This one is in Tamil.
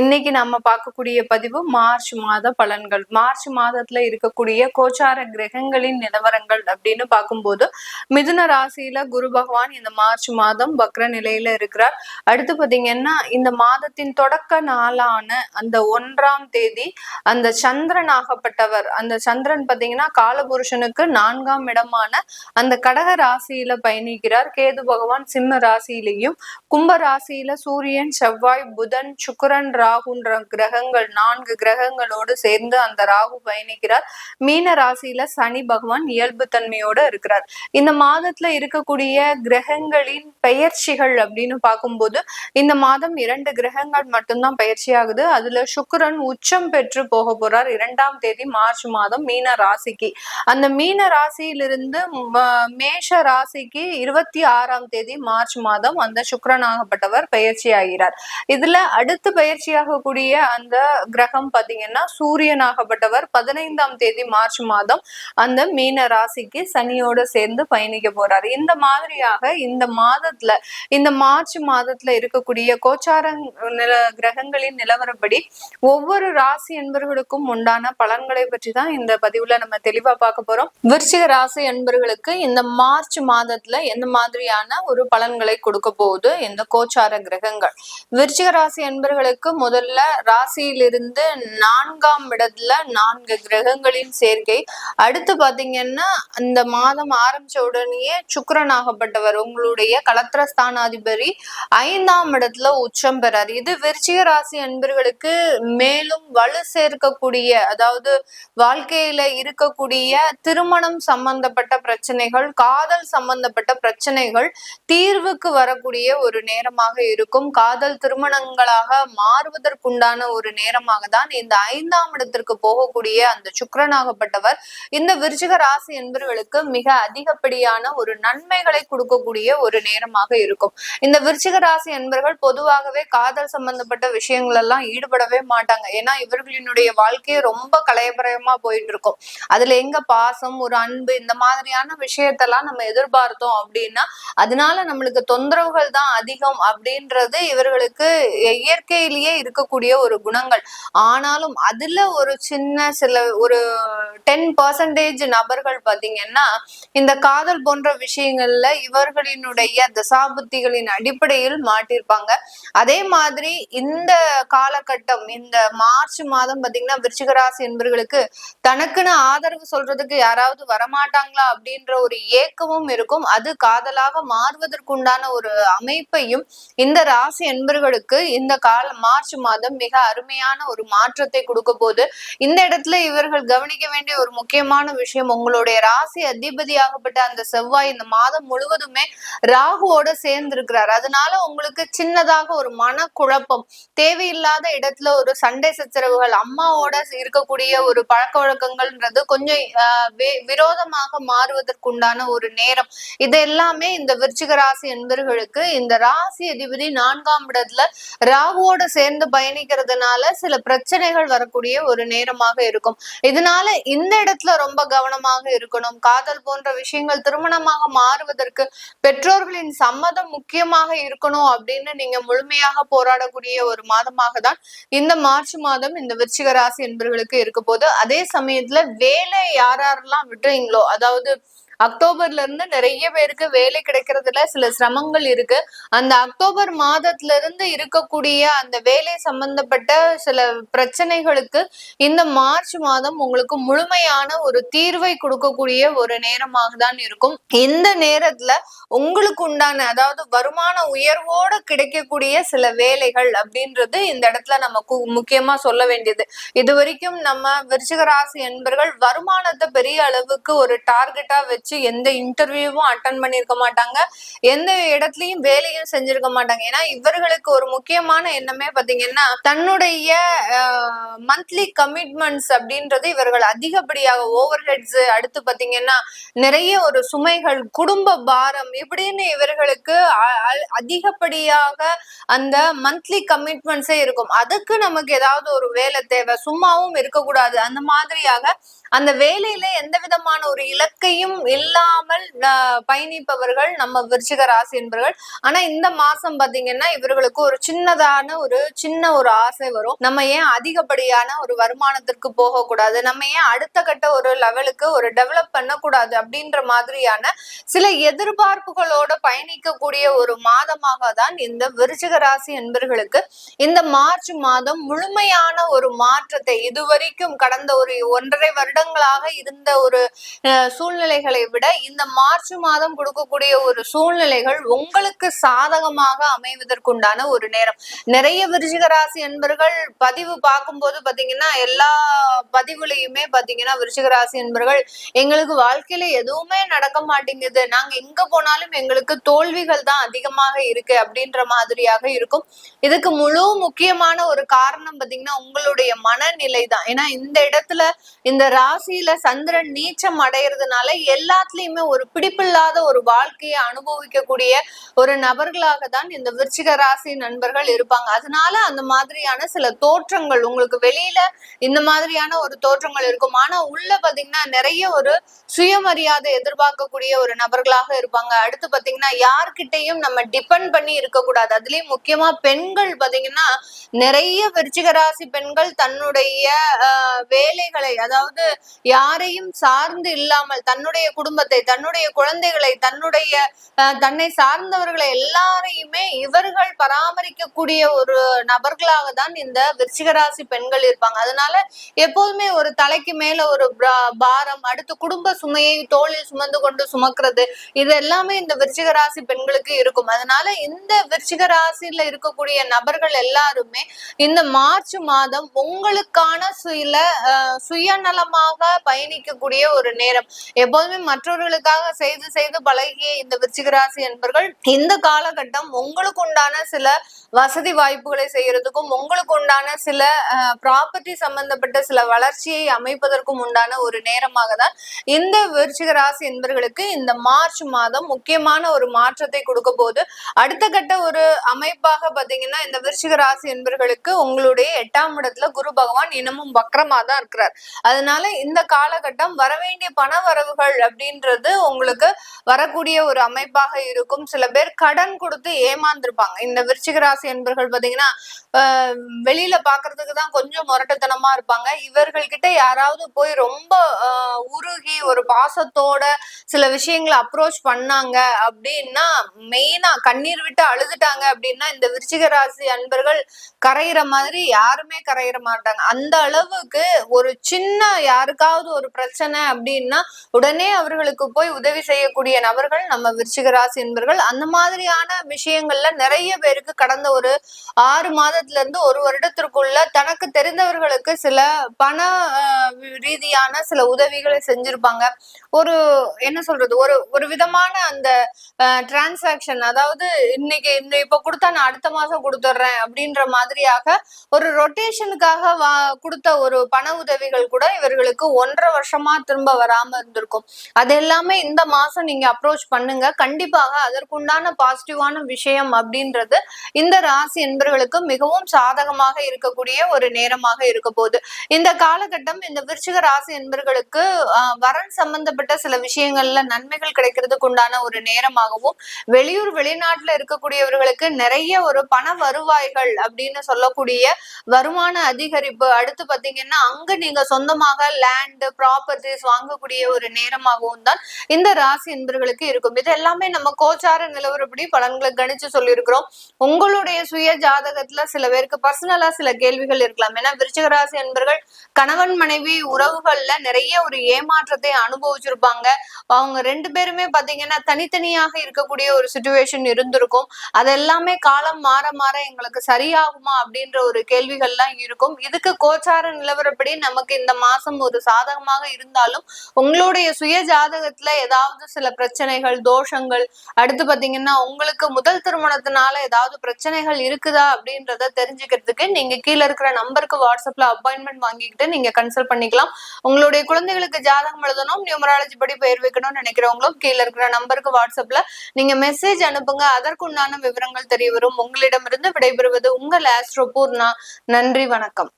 இன்னைக்கு நம்ம பார்க்கக்கூடிய பதிவு மார்ச் மாத பலன்கள். மார்ச் மாதத்துல இருக்கக்கூடிய கோச்சார கிரகங்களின் நிலவரங்கள் அப்படின்னு பார்க்கும்போது, மிதுன ராசியில குரு பகவான் இந்த மார்ச் மாதம் வக்ர நிலையில இருக்கிறார். அடுத்து பாத்தீங்கன்னா இந்த மாதத்தின் தொடக்க நாளான அந்த 1ஆம் தேதி அந்த சந்திரன் ஆகப்பட்டவர், அந்த சந்திரன் பாத்தீங்கன்னா காலபுருஷனுக்கு 4ஆம் இடமான அந்த கடக ராசியில பயணிக்கிறார். கேது பகவான் சிம்ம ராசியிலையும், கும்ப ராசியில சூரியன், செவ்வாய், புதன், சுக்கிரன், ராகுன்ற கிரகங்கள் 4 கிரகங்களோடு சேர்ந்து அந்த ராகு பயணிக்கிறார். மீன ராசியில சனி பகவான் இயல்பு தன்மையோட இருக்கிறார். இந்த மாதத்துல இருக்கக்கூடிய கிரகங்களின் பெயர்ச்சிகள் அப்படின்னு பார்க்கும்போது இந்த மாதம் 2 கிரகங்கள் மட்டும்தான் பயிற்சி ஆகுது. அதுல சுக்கிரன் உச்சம் பெற்று போக போறார் 2ஆம் தேதி மார்ச் மாதம் மீன ராசிக்கு. அந்த மீன ராசியிலிருந்து மேஷ ராசிக்கு 26ஆம் தேதி மார்ச் மாதம் அந்த சுக்கிரன் ஆகப்பட்டவர் பயிற்சி ஆகிறார். இதுல அடுத்து பயிற்சியாகக்கூடிய அந்த கிரகம் பாத்தீங்கன்னா சூரியன் ஆகப்பட்டவர் 15ஆம் தேதி மார்ச் மாதம் அந்த மீன ராசிக்கு சனியோட சேர்ந்து பயணிக்க போறாரு. இந்த மாதிரியாக இந்த மாதத்துல, இந்த மார்ச் மாதத்துல இருக்கக்கூடிய கோச்சார கிரகங்களின் நிலவரப்படி ஒவ்வொரு ராசி என்பவர்களுக்கும் உண்டான பலன்களை பற்றி தான் இந்த பதிவுல நம்ம தெளிவா பார்க்க போறோம். விருச்சிக ராசி என்பவர்களுக்கு இந்த மார்ச் மாதத்துல எந்த மாதிரியான ஒரு பலன்களை கொடுக்க போகுது இந்த கோச்சார கிரகங்கள். விருச்சிக ராசி என்பவர்களுக்கு முதல்ல ராசியிலிருந்து 4ஆம் இடத்துல 4 கிரகங்களின் சேர்க்கை. அடுத்து பாத்தீங்கன்னா இந்த மாதம் ஆரம்பிச்ச உடனேயே சுக்கிரன் ஆகப்பட்டவர் உங்களுடைய களத்திரஸ்தானாதிபதி 5ஆம் இடத்துல உச்சம் பெறார். இது விருச்சிக ராசி என்பவர்களுக்கு மேலும் வலு சேர்க்கக்கூடிய, அதாவது வாழ்க்கையில இருக்கக்கூடிய திருமணம் சம்பந்தப்பட்ட பிரச்சனைகள், காதல் சம்பந்தப்பட்ட பிரச்சனைகள் தீர்வுக்கு வரக்கூடிய ஒரு நேரமாக இருக்கும். காதல் திருமணங்களாக மாறுவதற்குண்டான ஒரு நேரமாக தான் இந்த 5ஆம் இடத்திற்கு போகக்கூடிய அந்த சுக்கிரனாகப்பட்டவர் இந்த விருச்சிக ராசி என்பவர்களுக்கு மிக அதிகப்படியான ஒரு நன்மைகளை கொடுக்கக்கூடிய ஒரு நேரமாக இருக்கும். இந்த விருச்சிக ராசி என்பவர்கள் பொதுவாகவே காதல் சம்பந்தப்பட்ட விஷயங்கள் எல்லாம் ஈடுபடவே மாட்டாங்க. ஏன்னா இவர்களினுடைய வாழ்க்கையை ரொம்ப கலையபரமா போயிட்டு இருக்கும். அதுல எங்க பாசம், ஒரு அன்பு, இந்த மாதிரியான விஷயத்தெல்லாம் நம்ம எதிர்பார்த்தோம் அப்படின்னா அதனால நம்மளுக்கு தொந்தரவுகள் தான் அதிகம் அப்படின்றது இவர்களுக்கு இயற்கையிலேயே இருக்கக்கூடிய ஒரு குணங்கள். ஆனாலும் அதுல ஒரு சில ஒரு 10% நபர்கள் பாத்தீங்கன்னா இந்த காதல் போன்ற விஷயங்கள்ல இவர்களினுடைய தசாபுத்திகளின் அடிப்படையில் மாட்டிருப்பாங்க. அதே மாதிரி இந்த காலகட்டம், இந்த மார்ச் மாதம் பாத்தீங்கன்னா விருச்சிக ராசி என்பவர்களுக்கு தனக்குன்னு ஆதரவு சொல்றதுக்கு யாராவது வரமாட்டாங்களா அப்படின்ற ஒரு ஏக்கமும் இருக்கும். அது காதலாக மாறுவதற்குண்டான ஒரு அமைப்பையும் இந்த ராசி என்பவர்களுக்கு இந்த மார்ச் மாதம் மிக அருமையான ஒரு மாற்றத்தை கொடுக்க போது. இந்த இடத்துல இவர்கள் கவனிக்க வேண்டிய ஒரு முக்கியமான விஷயம், உங்களுடைய ராசி அதிபதியாகப்பட்ட அந்த செவ்வாய் இந்த மாதம் முழுவதுமே ராகுவோட சேர்ந்து இருக்கிறார். அதனால உங்களுக்கு சின்னதாக ஒரு மனக்குழப்பம், தேவையில்லாத இடத்துல ஒரு சண்டை சச்சரவுகள், அம்மாவோட இருக்கக்கூடிய ஒரு பழக்க வழக்கங்கள்ன்றது கொஞ்சம் விரோதமாக மாறுவதற்குண்டான ஒரு நேரம். இது எல்லாமே இந்த விருச்சிக ராசி என்பவர்களுக்கு இந்த ராசி அதிபதி 4ஆம் இடத்துல ராகுவோட சேர்ந்து பயணிக்கிறதுனால சில பிரச்சனைகள் வரக்கூடிய ஒரு நேரமாக இருக்கும். இதனால இந்த இடத்துல ரொம்ப கவனமாக இருக்கணும். காதல் போன்ற விஷயங்கள் திருமணமாக மாறுவதற்கு பெற்றோர்களின் சம்மதம் முக்கியமாக இருக்கணும் அப்படின்னு நீங்க முழுமையாக போராடக்கூடிய ஒரு மாதமாக தான் இந்த மார்ச் மாதம் இந்த விருச்சிக ராசி என்பவர்களுக்கு இருக்க போது. அதே சமயத்துல வேலை யாரெல்லாம் விடுறீங்களோ, அதாவது அக்டோபர்ல இருந்து நிறைய பேருக்கு வேலை கிடைக்கிறதுல சில சிரமங்கள் இருக்கு. அந்த அக்டோபர் மாதத்துல இருந்து இருக்கக்கூடிய அந்த வேலை சம்பந்தப்பட்ட சில பிரச்சனைகளுக்கு இந்த மார்ச் மாதம் உங்களுக்கு முழுமையான ஒரு தீர்வை கொடுக்கக்கூடிய ஒரு நேரமாக தான் இருக்கும். இந்த நேரத்துல உங்களுக்கு உண்டான, அதாவது வருமான உயர்வோடு கிடைக்கக்கூடிய சில வேலைகள் அப்படின்றது இந்த இடத்துல நம்ம முக்கியமா சொல்ல வேண்டியது. இது வரைக்கும் நம்ம விருச்சிக ராசி என்பவர்கள் வருமானத்தை பெரிய அளவுக்கு ஒரு டார்கெட்டா வச்சு எந்த இன்டர்வியூவும் அட்டன் பண்ணிருக்க மாட்டாங்க, எந்த இடத்துலயும் வேலையும் செஞ்சிருக்க மாட்டாங்க. ஏன்னா இவர்களுக்கு ஒரு முக்கியமான எண்ணமே பாத்தீங்கன்னா தன்னுடைய மந்த்லி கமிட்மெண்ட்ஸ் அப்படின்றது இவர்கள் அதிகப்படியாக ஓவர் ஹெட்ஸ், அடுத்து பாத்தீங்கன்னா நிறைய ஒரு சுமைகள், குடும்ப பாரம் இப்படின்னு இவர்களுக்கு அதிகப்படியாக அந்த மந்த்லி கமிட்மெண்ட்ஸே இருக்கும். அதுக்கு நமக்கு ஏதாவது ஒரு வேலை தேவை, சும்மாவும் இருக்கக்கூடாது. அந்த மாதிரியாக அந்த வேலையில எந்த விதமான ஒரு இலக்கையும் இல்லாமல் பயணிப்பவர்கள் நம்ம விருச்சிக ராசி என்பவர்கள். ஆனா இந்த மாசம் பாத்தீங்கன்னா இவர்களுக்கு ஒரு சின்ன ஒரு ஆசை வரும். நம்ம ஏன் அதிகப்படியான ஒரு வருமானத்திற்கு போகக்கூடாது, நம்ம ஏன் அடுத்த கட்ட ஒரு லெவலுக்கு ஒரு டெவலப் பண்ணக்கூடாது அப்படின்ற மாதிரியான சில எதிர்பார்ப்புகளோட பயணிக்கக்கூடிய ஒரு மாதமாக தான் இந்த விருச்சிக ராசி என்பவர்களுக்கு இந்த மார்ச் மாதம் முழுமையான ஒரு மாற்றத்தை, இதுவரைக்கும் கடந்த ஒரு 1.5 வருடங்களாக இருந்த ஒரு சூழ்நிலைகளை விட இந்த மார்ச் மாதம் கொடுக்கக்கூடிய ஒரு சூழ்நிலைகள் உங்களுக்கு சாதகமாக அமைவதற்குண்டான ஒரு நேரம். நிறைய விருச்சிக ராசி என்பர்கள் பதிவு பார்க்கும்போது பாத்தீங்கன்னா எல்லா பதிவுலையுமே பாத்தீங்கன்னா விருச்சிக ராசி என்பர்கள் எங்களுக்கு வாழ்க்கையில எதுவுமே நடக்க மாட்டேங்குது, நாங்க எங்க போனாலும் எங்களுக்கு தோல்விகள் தான் அதிகமாக இருக்கு அப்படின்ற மாதிரியாக இருக்கும். இதுக்கு முழு முக்கியமான ஒரு காரணம் பாத்தீங்கன்னா உங்களுடைய மனநிலை தான். ஏன்னா இந்த இடத்துல இந்த ராசியில சந்திரன் நீச்சம் அடைகிறதுனால எல்லாத்துலயுமே ஒரு பிடிப்பில்லாத ஒரு வாழ்க்கையை அனுபவிக்கக்கூடிய ஒரு நபர்களாக தான் இந்த விருச்சிக ராசி நண்பர்கள் இருப்பாங்க. அதனால அந்த மாதிரியான சில தோற்றங்கள் உங்களுக்கு வெளியில இந்த மாதிரியான ஒரு தோற்றங்கள் இருக்கும். ஆனா உள்ள பாத்தீங்கன்னா நிறைய ஒரு சுயமரியாதை எதிர்பார்க்கக்கூடிய ஒரு நபர்களாக இருப்பாங்க. அடுத்து பாத்தீங்கன்னா யார்கிட்டையும் நம்ம டிபெண்ட் பண்ணி இருக்கக்கூடாது. அதுலயும் முக்கியமா பெண்கள் பாத்தீங்கன்னா நிறைய விருச்சிக ராசி பெண்கள் தன்னுடைய வேலைகளை, அதாவது யாரையும் சார்ந்து இல்லாமல் தன்னுடைய குடும்பத்தை, தன்னுடைய குழந்தைகளை, தன்னை சார்ந்தவர்களை எல்லாரையுமே இவர்கள் பராமரிக்கக்கூடிய ஒரு நபர்களாக தான் இந்த விருச்சிக ராசி பெண்கள் இருப்பாங்க. அதனால எப்போதுமே ஒரு தலைக்கு மேல ஒரு பாரம், அடுத்து குடும்ப சுமையை தோளில் சுமந்து கொண்டு சுமக்கிறது, இது எல்லாமே இந்த விருச்சிக ராசி பெண்களுக்கு இருக்கும். அதனால இந்த விருச்சிக ராசியில இருக்கக்கூடிய நபர்கள் எல்லாருமே இந்த மார்ச் மாதம் உங்களுக்கான சில சுயநலமாக பயணிக்கக்கூடிய ஒரு நேரம். எப்போதுமே மற்றவர்களுக்காக செய்து செய்து பழகிய இந்த விருச்சிக ராசி என்பர்கள் இந்த காலகட்டம் உங்களுக்கு உண்டான சில வசதி வாய்ப்புகளை செய்யறதுக்கும் உங்களுக்கு உண்டான சில ப்ராப்பர்ட்டி சம்பந்தப்பட்ட சில வளர்ச்சியை அமைப்பதற்கும் உண்டான ஒரு நேரமாக தான் இந்த விருச்சிக ராசி என்பவர்களுக்கு இந்த மார்ச் மாதம் முக்கியமான ஒரு மாற்றத்தை கொடுக்க போது. அடுத்த கட்ட ஒரு அமைப்பாக பாத்தீங்கன்னா இந்த விருச்சிக ராசி என்பவர்களுக்கு உங்களுடைய 8ஆம் இடத்துல குரு பகவான் இன்னமும் வக்ரமா தான் இருக்கிறார். அதனால இந்த காலகட்டம் வரவேண்டிய பண வரவுகள் அப்படின்றது உங்களுக்கு வரக்கூடிய ஒரு அமைப்பாக இருக்கும். சில பேர் கடன் கொடுத்து ஏமாந்திருப்பாங்க. இந்த விருச்சிக ராசி என்பவர்கள் பாத்தீங்கன்னா வெளியில பாக்குறதுக்கு தான் கொஞ்சம் முரட்டுத்தனமா இருப்பாங்க. இவர்கள் கிட்ட யாராவது போய் ரொம்ப உருகி ஒரு பாசத்தோட சில விஷயங்களை அப்ரோச் பண்ணாங்க அப்படின்னா, மெயினா கண்ணீர் விட்டு அழுதுட்டாங்க அப்படின்னா இந்த விருச்சிக ராசி அன்பர்கள் கரையிற மாதிரி யாருமே கரையிற மாட்டாங்க. அந்த அளவுக்கு ஒரு சின்ன யாருக்காவது ஒரு பிரச்சனை அப்படின்னா உடனே அவர்களுக்கு போய் உதவி செய்யக்கூடிய நபர்கள் நம்ம விருச்சிக ராசி என்பர்கள். அந்த மாதிரியான விஷயங்கள்ல நிறைய பேருக்கு கடந்த ஒரு 6 மாதத்துல இருந்து 1 வருடத்திற்குள்ள தனக்கு தெரிந்தவர்களுக்கு சில பண ரீதியான சில உதவிகளை செஞ்சிருப்பாங்க. ஒரு என்ன சொல்றது, ஒரு விதமான அந்த டிரான்சாக்சன், அதாவது இன்னைக்கு இப்ப கொடுத்தா நான் அடுத்த மாசம் கொடுத்துட்றேன் அப்படின்ற மாதிரியாக ஒரு ரொட்டேஷனுக்காக கொடுத்த ஒரு பண உதவிகள் கூட இவர்களுக்கு 1.5 வருஷமா திரும்ப வராம இருந்திருக்கும். அது எல்லாமே இந்த மாசம் நீங்க அப்ரோச் பண்ணுங்க. கண்டிப்பாக அதற்குண்டான பாசிட்டிவான விஷயம் அப்படின்றது இந்த ராசி என்பவர்களுக்கு மிகவும் சாதகமாக இருக்கக்கூடிய ஒரு நேரமாக இருக்க போகுது. இந்த காலகட்டம் இந்த விருச்சிக ராசி என்பவர்களுக்கு வரன் சம்பந்தப்பட்ட சில விஷயங்கள்ல நன்மைகள் கிடைக்கிறதுக்கு உண்டான ஒரு நேரமாகவும், வெளியூர் வெளிநாட்டுல இருக்கக்கூடியவர்களுக்கு நிறைய ஒரு பண வருவாய்கள் அப்படின்னு சொல்லக்கூடிய வருமான அதிகரிப்பு, அடுத்து பாத்தீங்கன்னா அங்க நீங்க சொந்தமாக லேண்ட் ப்ராப்பர்ட்டிஸ் வாங்கக்கூடிய ஒரு நேரமாகவும் தான் இந்த ராசி என்பவர்களுக்கு இருக்கும். இது எல்லாமே நம்ம கோச்சார நிலவரப்படி பலன்களை கணிச்சு சொல்லியிருக்கிறோம். உங்களுடைய சுய ஜாதகத்துல சில பேருக்கு பர்சனலா சில கேள்விகள் இருக்கலாம். ஏன்னா விருச்சிக ராசி என்பவர்கள் கணவன் மனைவி உறவுகள்ல நிறைய ஒரு ஏமாற்றத்தை அனுபவிச்சிருப்பாங்க. அவங்க 2 பேருமே பாத்தீங்கன்னா தனித்தனியாக இருக்கக்கூடிய ஒரு சிச்சுவேஷன் இருந்திருக்கும். அதெல்லாமே காலம் மாற மாற எங்களுக்கு சரியாகுமா அப்படின்ற ஒரு கேள்விகள்லாம் இருக்கும். இதுக்கு கோச்சார நிலவரப்படி நமக்கு இந்த மாசம் ஒரு சாதகமாக இருந்தாலும் உங்களுடைய சுய ஜாதகத்துல ஏதாவது சில பிரச்சனைகள், தோஷங்கள், அடுத்து பாத்தீங்கன்னா உங்களுக்கு முதல் திருமணத்தினால ஏதாவது பிரச்சனைகள் இருக்குதா அப்படின்றத தெரிஞ்சுக்கிறதுக்கு நீங்க கீழே இருக்கிற நம்பருக்கு வாட்ஸ்அப்ல அப்பாயின்மெண்ட் வாங்கிக்கிட்டு நீங்க கன்சல்ட் பண்ணிக்கலாம். உங்களுடைய குழந்தைகளுக்கு ஜாதகம் எழுதணும், நியூமராலஜி படி பெயர் வைக்கணும்னு நினைக்கிறவங்களும் கீழே இருக்கிற நம்பருக்கு வாட்ஸ்அப்ல நீங்க மெசேஜ் அனுப்புங்க. அதற்குண்டான விவரங்கள் தெரிய வரும். உங்களிடமிருந்து விடைபெறுவது உங்கள் ஆஸ்ட்ரோ பூர்ணா. நன்றி, வணக்கம்.